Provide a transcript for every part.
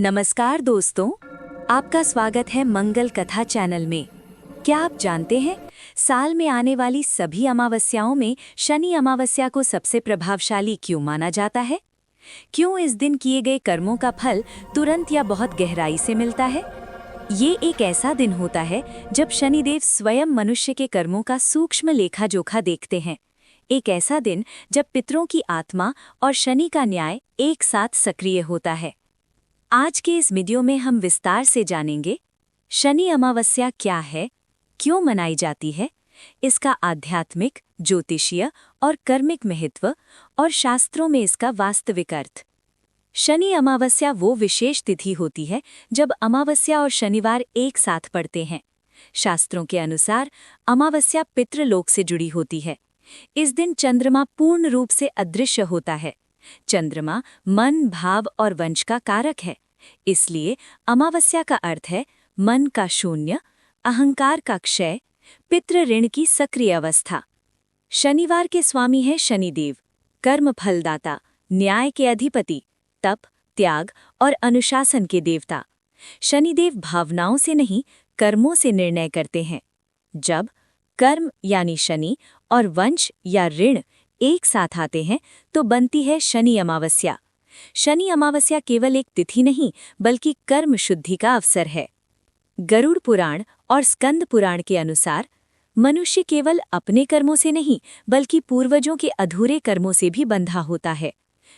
नमस्कार दोस्तों, आपका स्वागत है मंगल कथा चैनल में। क्या आप जानते हैं, साल में आने वाली सभी अमावस्याओं में शनि अमावस्या को सबसे प्रभावशाली क्यों माना जाता है? क्यों इस दिन किए गए कर्मों का फल तुरंत या बहुत गहराई से मिलता है? ये एक ऐसा दिन होता है जब शनिदेव स्वयं मनुष्य के कर्मों का सूक्ष्म लेखा जोखा देखते हैं। एक ऐसा दिन जब पितरों की आत्मा और शनि का न्याय एक साथ सक्रिय होता है। आज के इस वीडियो में हम विस्तार से जानेंगे शनि अमावस्या क्या है, क्यों मनाई जाती है, इसका आध्यात्मिक, ज्योतिषीय और कर्मिक महत्व और शास्त्रों में इसका वास्तविक अर्थ। शनि अमावस्या वो विशेष तिथि होती है जब अमावस्या और शनिवार एक साथ पड़ते हैं। शास्त्रों के अनुसार अमावस्या पितृलोक से जुड़ी होती है। इस दिन चंद्रमा पूर्ण रूप से अदृश्य होता है। चंद्रमा मन, भाव और वंश का कारक है, इसलिए अमावस्या का अर्थ है मन का शून्य, अहंकार का क्षय, पितृ ऋण की सक्रिय अवस्था। शनिवार के स्वामी है शनिदेव, कर्म फलदाता, न्याय के अधिपति, तप, त्याग और अनुशासन के देवता। शनिदेव भावनाओं से नहीं, कर्मों से निर्णय करते हैं। जब कर्म यानी शनि और वंश या ऋण एक साथ आते हैं तो बनती है शनि अमावस्या। शनि अमावस्या केवल एक तिथि नहीं बल्कि कर्म शुद्धि का अवसर है। गरुड़ पुराण और स्कंद पुराण के अनुसार मनुष्य केवल अपने कर्मों से नहीं बल्कि पूर्वजों के अधूरे कर्मों से भी बंधा होता है।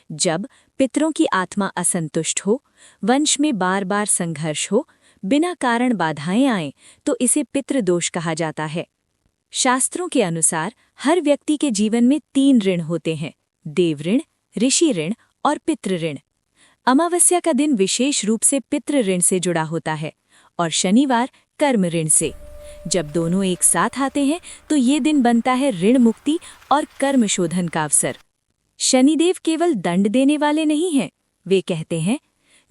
जब पितरों की आत्मा असंतुष्ट हो, वंश में बार बार संघर्ष हो, बिना कारण बाधाएं आएं, तो इसे पितृदोष कहा जाता है। शास्त्रों के अनुसार हर व्यक्ति के जीवन में 3 ऋण होते हैं: देव ऋण, ऋषि ऋण और पितृ ऋण। अमावस्या का दिन विशेष रूप से पितृ ऋण से जुड़ा होता है और शनिवार कर्म ऋण से। जब दोनों एक साथ आते हैं तो ये दिन बनता है ऋण मुक्ति और कर्म शोधन का अवसर। शनिदेव केवल दंड देने वाले नहीं हैं, वे कहते हैं,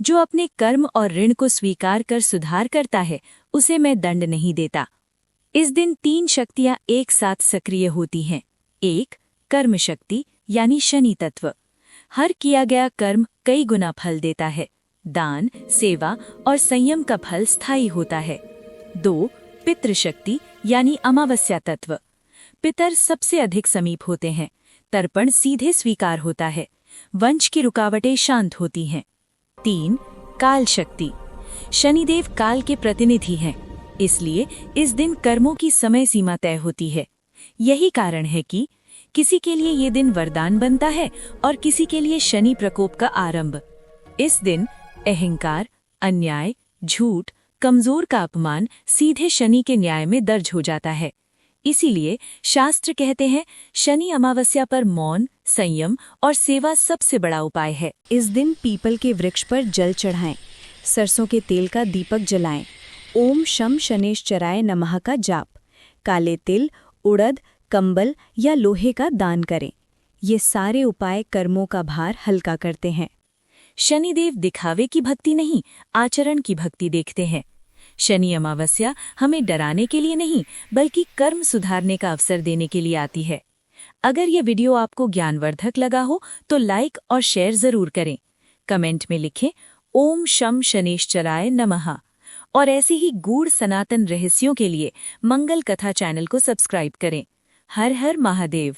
जो अपने कर्म और ऋण को स्वीकार कर सुधार करता है उसे मैं दंड नहीं देता। इस दिन 3 शक्तियां एक साथ सक्रिय होती हैं। 1. कर्म शक्ति यानी शनि तत्व। हर किया गया कर्म कई गुना फल देता है। दान, सेवा और संयम का फल स्थायी होता है। 2. पितृशक्ति यानी अमावस्या तत्व। पितर सबसे अधिक समीप होते हैं। तर्पण सीधे स्वीकार होता है। वंश की रुकावटें शांत होती हैं। 3. काल शक्ति। शनिदेव काल के प्रतिनिधि हैं, इसलिए इस दिन कर्मों की समय सीमा तय होती है। यही कारण है कि किसी के लिए ये दिन वरदान बनता है और किसी के लिए शनि प्रकोप का आरंभ। इस दिन अहंकार, अन्याय, झूठ, कमजोर का अपमान सीधे शनि के न्याय में दर्ज हो जाता है। इसीलिए शास्त्र कहते हैं, शनि अमावस्या पर मौन, संयम और सेवा सबसे बड़ा उपाय है। इस दिन पीपल के वृक्ष पर जल चढ़ाएं, सरसों के तेल का दीपक जलाएं, ओम शम शनेश्चराय नमः का जाप, काले तिल, उड़द, कंबल या लोहे का दान करें। ये सारे उपाय कर्मों का भार हल्का करते हैं। शनिदेव दिखावे की भक्ति नहीं, आचरण की भक्ति देखते हैं। शनि अमावस्या हमें डराने के लिए नहीं बल्कि कर्म सुधारने का अवसर देने के लिए आती है। अगर ये वीडियो आपको ज्ञानवर्धक लगा हो तो लाइक और शेयर जरूर करें। कमेंट में लिखें ओम शम शनेश्चराय नमः और ऐसे ही गूढ़ सनातन रहस्यों के लिए मंगल कथा चैनल को सब्सक्राइब करें। हर हर महादेव।